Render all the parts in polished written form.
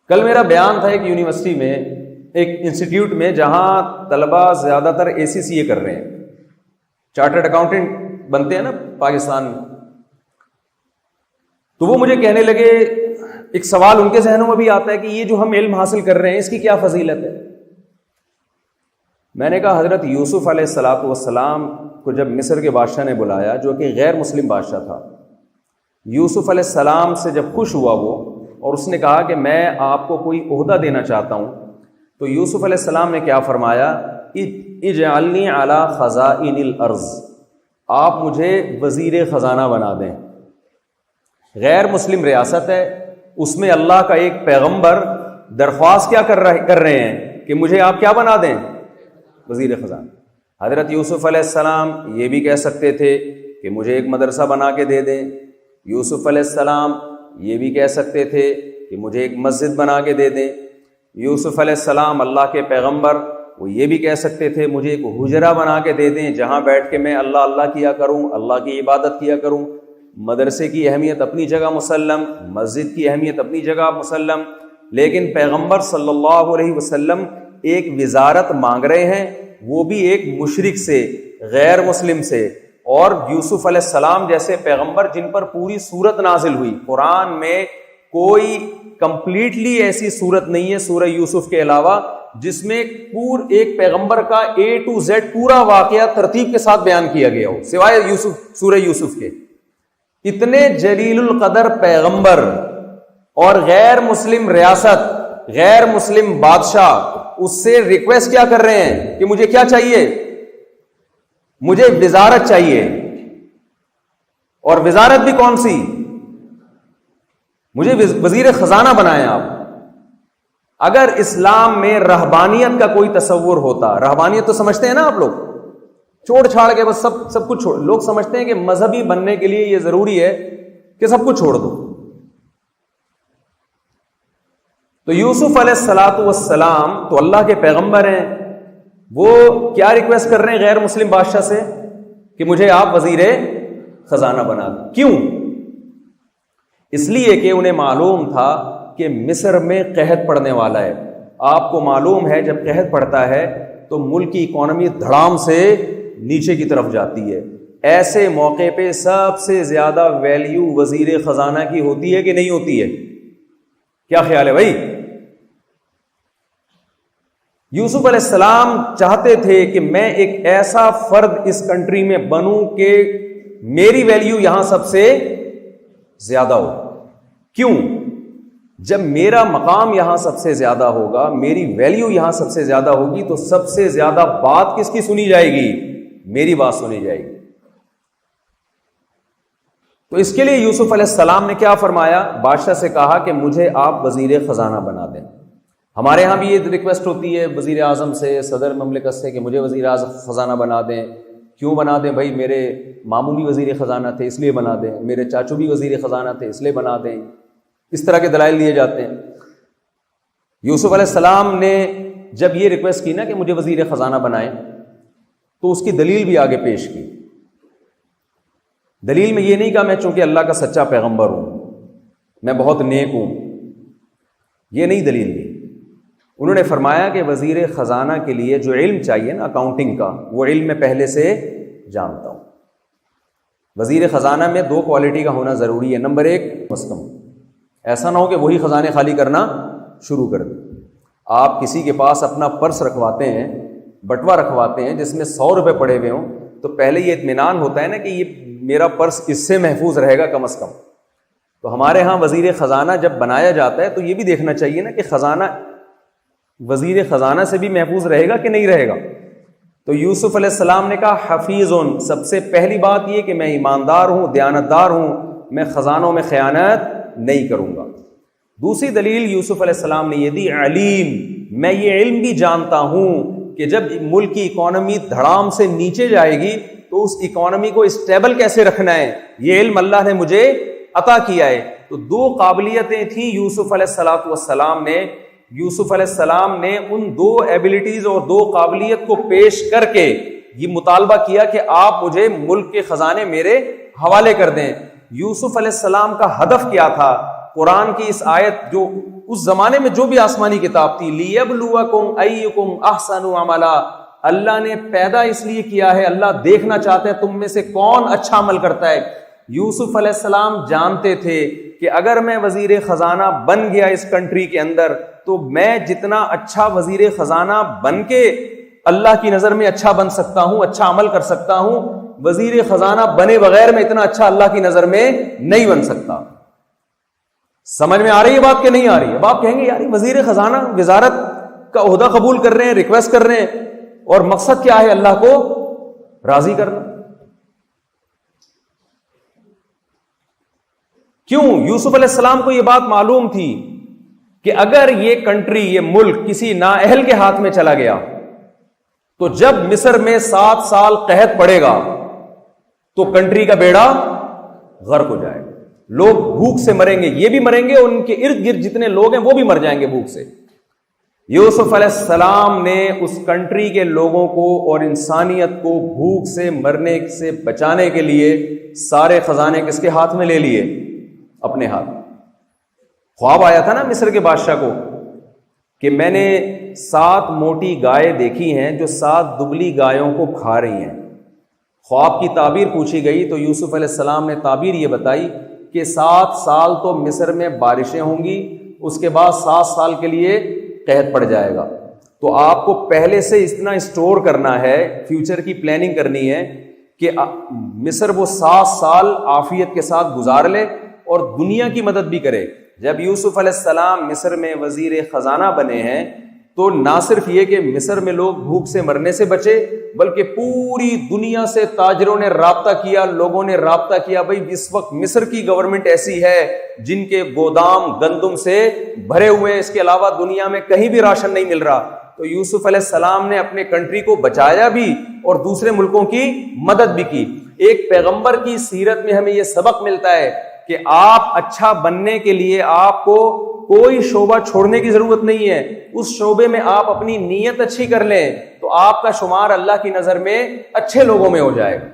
کل میرا بیان تھا ایک یونیورسٹی میں، ایک انسٹیٹیوٹ میں، جہاں طلباء زیادہ تر ACCA کر رہے ہیں، چارٹرڈ اکاؤنٹنٹ بنتے ہیں نا پاکستان میں. تو وہ مجھے کہنے لگے، ایک سوال ان کے ذہنوں میں بھی آتا ہے کہ یہ جو ہم علم حاصل کر رہے ہیں اس کی کیا فضیلت ہے. میں نے کہا حضرت یوسف علیہ الصلوۃ والسلام کو جب مصر کے بادشاہ نے بلایا، جو کہ غیر مسلم بادشاہ تھا، یوسف علیہ السلام سے جب خوش ہوا وہ، اور اس نے کہا کہ میں آپ کو کوئی عہدہ دینا چاہتا ہوں، تو یوسف علیہ السلام نے کیا فرمایا؟ اجعلنی علی خزائن الارض، آپ مجھے وزیر خزانہ بنا دیں. غیر مسلم ریاست ہے، اس میں اللہ کا ایک پیغمبر درخواست کیا کر رہے ہیں کہ مجھے آپ کیا بنا دیں؟ وزیر خزانہ. حضرت یوسف علیہ السلام یہ بھی کہہ سکتے تھے کہ مجھے ایک مدرسہ بنا کے دے دیں. یوسف علیہ السلام یہ بھی کہہ سکتے تھے کہ مجھے ایک مسجد بنا کے دے دیں. یوسف علیہ السلام اللہ کے پیغمبر، وہ یہ بھی کہہ سکتے تھے مجھے ایک حجرہ بنا کے دے دیں جہاں بیٹھ کے میں اللہ اللہ کیا کروں، اللہ کی عبادت کیا کروں. مدرسے کی اہمیت اپنی جگہ مسلم، مسجد کی اہمیت اپنی جگہ مسلم، لیکن پیغمبر صلی اللہ علیہ وسلم ایک وزارت مانگ رہے ہیں، وہ بھی ایک مشرک سے، غیر مسلم سے. اور یوسف علیہ السلام جیسے پیغمبر جن پر پوری سورت نازل ہوئی، قرآن میں کوئی کمپلیٹلی ایسی سورت نہیں ہے سورہ یوسف کے علاوہ جس میں ایک پیغمبر کا A to Z پورا واقعہ ترتیب کے ساتھ بیان کیا گیا ہو، سوائے سورہ یوسف کے. اتنے جلیل القدر پیغمبر اور غیر مسلم ریاست، غیر مسلم بادشاہ اس سے ریکویسٹ کیا کر رہے ہیں کہ مجھے کیا چاہیے؟ مجھے وزارت چاہیے. اور وزارت بھی کون سی؟ مجھے وزیر خزانہ بنائیں آپ. اگر اسلام میں رہبانیت کا کوئی تصور ہوتا، رہبانیت تو سمجھتے ہیں نا آپ لوگ، چھوڑ چھاڑ کے بس سب کچھ چھوڑ. لوگ سمجھتے ہیں کہ مذہبی بننے کے لیے یہ ضروری ہے کہ سب کچھ چھوڑ دو. تو یوسف علیہ الصلوۃ والسلام تو اللہ کے پیغمبر ہیں، وہ کیا ریکویسٹ کر رہے ہیں غیر مسلم بادشاہ سے کہ مجھے آپ وزیر خزانہ بنا دیں. کیوں؟ اس لیے کہ انہیں معلوم تھا کہ مصر میں قحط پڑنے والا ہے. آپ کو معلوم ہے جب قحط پڑتا ہے تو ملک کی اکانومی دھڑام سے نیچے کی طرف جاتی ہے. ایسے موقع پہ سب سے زیادہ ویلیو وزیر خزانہ کی ہوتی ہے کہ نہیں ہوتی ہے؟ کیا خیال ہے بھائی؟ یوسف علیہ السلام چاہتے تھے کہ میں ایک ایسا فرد اس کنٹری میں بنوں کہ میری ویلیو یہاں سب سے زیادہ ہو. کیوں؟ جب میرا مقام یہاں سب سے زیادہ ہوگا، میری ویلیو یہاں سب سے زیادہ ہوگی، تو سب سے زیادہ بات کس کی سنی جائے گی؟ میری بات سنی جائے گی. تو اس کے لیے یوسف علیہ السلام نے کیا فرمایا؟ بادشاہ سے کہا کہ مجھے آپ وزیر خزانہ بنا دیں. ہمارے ہاں بھی یہ ریکویسٹ ہوتی ہے وزیر اعظم سے، صدر مملکت سے، کہ مجھے وزیر اعظم خزانہ بنا دیں. کیوں بنا دیں بھائی؟ میرے ماموں بھی وزیر خزانہ تھے اس لیے بنا دیں، میرے چاچو بھی وزیر خزانہ تھے اس لیے بنا دیں. اس طرح کے دلائل دیے جاتے ہیں. یوسف علیہ السلام نے جب یہ ریکویسٹ کی نا کہ مجھے وزیر خزانہ بنائیں، تو اس کی دلیل بھی آگے پیش کی. دلیل میں یہ نہیں کہا میں چونکہ اللہ کا سچا پیغمبر ہوں، میں بہت نیک ہوں، یہ نہیں دلیل دی. انہوں نے فرمایا کہ وزیر خزانہ کے لیے جو علم چاہیے نا اکاؤنٹنگ کا، وہ علم میں پہلے سے جانتا ہوں. وزیر خزانہ میں 2 کوالٹی کا ہونا ضروری ہے. نمبر 1 کم، ایسا نہ ہو کہ وہی خزانے خالی کرنا شروع کر دیں. آپ کسی کے پاس اپنا پرس رکھواتے ہیں، بٹوا رکھواتے ہیں جس میں 100 روپے پڑے ہوئے ہوں، تو پہلے یہ اطمینان ہوتا ہے نا کہ یہ میرا پرس اس سے محفوظ رہے گا کم از کم. تو ہمارے ہاں وزیر خزانہ جب بنایا جاتا ہے تو یہ بھی دیکھنا چاہیے نا کہ خزانہ وزیر خزانہ سے بھی محفوظ رہے گا کہ نہیں رہے گا. تو یوسف علیہ السلام نے کہا حفیظن، سب سے پہلی بات یہ کہ میں ایماندار ہوں، دیانتدار ہوں، میں خزانوں میں خیانت نہیں کروں گا. دوسری دلیل یوسف علیہ السلام نے یہ دی، علیم، میں یہ علم بھی جانتا ہوں کہ جب ملک کی اکانومی دھڑام سے نیچے جائے گی تو اس اکانومی کو اسٹیبل کیسے رکھنا ہے، یہ علم اللہ نے مجھے عطا کیا ہے. تو 2 قابلیتیں تھیں یوسف علیہ السلام نے. یوسف علیہ السلام نے ان 2 ایبلٹیز اور 2 قابلیت کو پیش کر کے یہ مطالبہ کیا کہ آپ مجھے ملک کے خزانے میرے حوالے کر دیں. یوسف علیہ السلام کا ہدف کیا تھا قرآن کی اس آیت جو اس زمانے میں جو بھی آسمانی کتاب تھی، لیبلوکم ایکم احسن عملا، اللہ نے پیدا اس لیے کیا ہے، اللہ دیکھنا چاہتے ہیں تم میں سے کون اچھا عمل کرتا ہے۔ یوسف علیہ السلام جانتے تھے کہ اگر میں وزیر خزانہ بن گیا اس کنٹری کے اندر تو میں جتنا اچھا وزیر خزانہ بن کے اللہ کی نظر میں اچھا بن سکتا ہوں، اچھا عمل کر سکتا ہوں، وزیر خزانہ بنے بغیر میں اتنا اچھا اللہ کی نظر میں نہیں بن سکتا۔ سمجھ میں آ رہی ہے بات کہ نہیں آ رہی ہے؟ اب آپ کہیں گے یار وزیر خزانہ وزارت کا عہدہ قبول کر رہے ہیں، ریکویسٹ کر رہے ہیں، اور مقصد کیا ہے؟ اللہ کو راضی کرنا۔ کیوں؟ یوسف علیہ السلام کو یہ بات معلوم تھی کہ اگر یہ کنٹری، یہ ملک کسی نااہل کے ہاتھ میں چلا گیا تو جب مصر میں 7 سال قحط پڑے گا تو کنٹری کا بیڑا غرق ہو جائے گا، لوگ بھوک سے مریں گے، یہ بھی مریں گے، ان کے ارد گرد جتنے لوگ ہیں وہ بھی مر جائیں گے بھوک سے۔ یوسف علیہ السلام نے اس کنٹری کے لوگوں کو اور انسانیت کو بھوک سے مرنے سے بچانے کے لیے سارے خزانے کس کے ہاتھ میں لے لیے؟ اپنے ہاتھ۔ خواب آیا تھا نا مصر کے بادشاہ کو کہ میں نے 7 موٹی گائے دیکھی ہیں جو 7 دبلی گایوں کو کھا رہی ہیں۔ خواب کی تعبیر پوچھی گئی تو یوسف علیہ السلام نے تعبیر یہ بتائی کہ 7 سال تو مصر میں بارشیں ہوں گی، اس کے بعد 7 سال کے لیے قحط پڑ جائے گا، تو آپ کو پہلے سے اتنا اسٹور کرنا ہے، فیوچر کی پلاننگ کرنی ہے کہ مصر وہ 7 سال عافیت کے ساتھ گزار لے اور دنیا کی مدد بھی کرے۔ جب یوسف علیہ السلام مصر میں وزیر خزانہ بنے ہیں تو نہ صرف یہ کہ مصر میں لوگ بھوک سے مرنے سے بچے، بلکہ پوری دنیا سے تاجروں نے رابطہ کیا، لوگوں نے رابطہ کیا، بھائی اس وقت مصر کی گورنمنٹ ایسی ہے جن کے گودام گندم سے بھرے ہوئے، اس کے علاوہ دنیا میں کہیں بھی راشن نہیں مل رہا۔ تو یوسف علیہ السلام نے اپنے کنٹری کو بچایا بھی اور دوسرے ملکوں کی مدد بھی کی۔ ایک پیغمبر کی سیرت میں ہمیں یہ سبق ملتا ہے کہ آپ اچھا بننے کے لیے آپ کو کوئی شعبہ چھوڑنے کی ضرورت نہیں ہے، اس شعبے میں آپ اپنی نیت اچھی کر لیں تو آپ کا شمار اللہ کی نظر میں اچھے لوگوں میں ہو جائے گا۔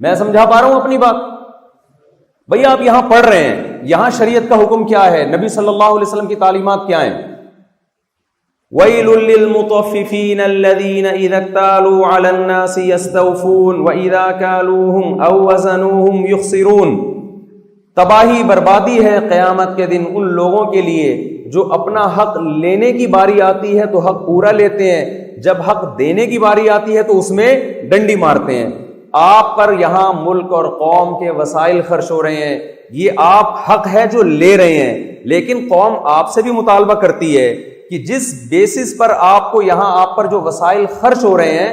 میں سمجھا پا رہا ہوں اپنی بات؟ بھئی آپ یہاں پڑھ رہے ہیں، یہاں شریعت کا حکم کیا ہے، نبی صلی اللہ علیہ وسلم کی تعلیمات کیا ہیں؟ وَيْلٌ لِّلْمُطَفِّفِينَ الَّذِينَ إِذَا اكْتَالُوا عَلَى النَّاسِ يَسْتَوْفُونَ وَإِذَا كَالُوهُمْ أَوْ وَزَنُوهُمْ يُخْسِرُونَ۔ تباہی بربادی ہے قیامت کے دن ان لوگوں کے لیے جو اپنا حق لینے کی باری آتی ہے تو حق پورا لیتے ہیں، جب حق دینے کی باری آتی ہے تو اس میں ڈنڈی مارتے ہیں۔ آپ پر یہاں ملک اور قوم کے وسائل خرچ ہو رہے ہیں، یہ آپ حق ہے جو لے رہے ہیں، لیکن قوم آپ سے بھی مطالبہ کرتی ہے کہ جس بیسس پر آپ کو یہاں آپ پر جو وسائل خرچ ہو رہے ہیں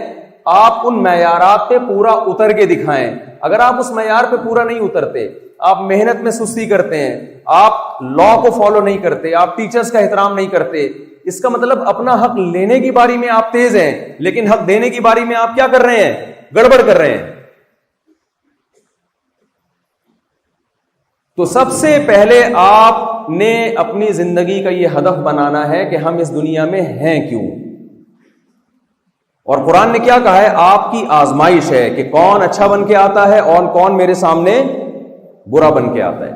آپ ان معیارات پہ پورا اتر کے دکھائیں۔ اگر آپ اس معیار پہ پورا نہیں اترتے، آپ محنت میں سستی کرتے ہیں، آپ لا کو فالو نہیں کرتے، آپ ٹیچرز کا احترام نہیں کرتے، اس کا مطلب اپنا حق لینے کی باری میں آپ تیز ہیں لیکن حق دینے کی باری میں آپ کیا کر رہے ہیں؟ گڑبڑ کر رہے ہیں۔ تو سب سے پہلے آپ نے اپنی زندگی کا یہ ہدف بنانا ہے کہ ہم اس دنیا میں ہیں کیوں، اور قرآن نے کیا کہا ہے؟ آپ کی آزمائش ہے کہ کون اچھا بن کے آتا ہے اور کون میرے سامنے برا بن کے آتا ہے۔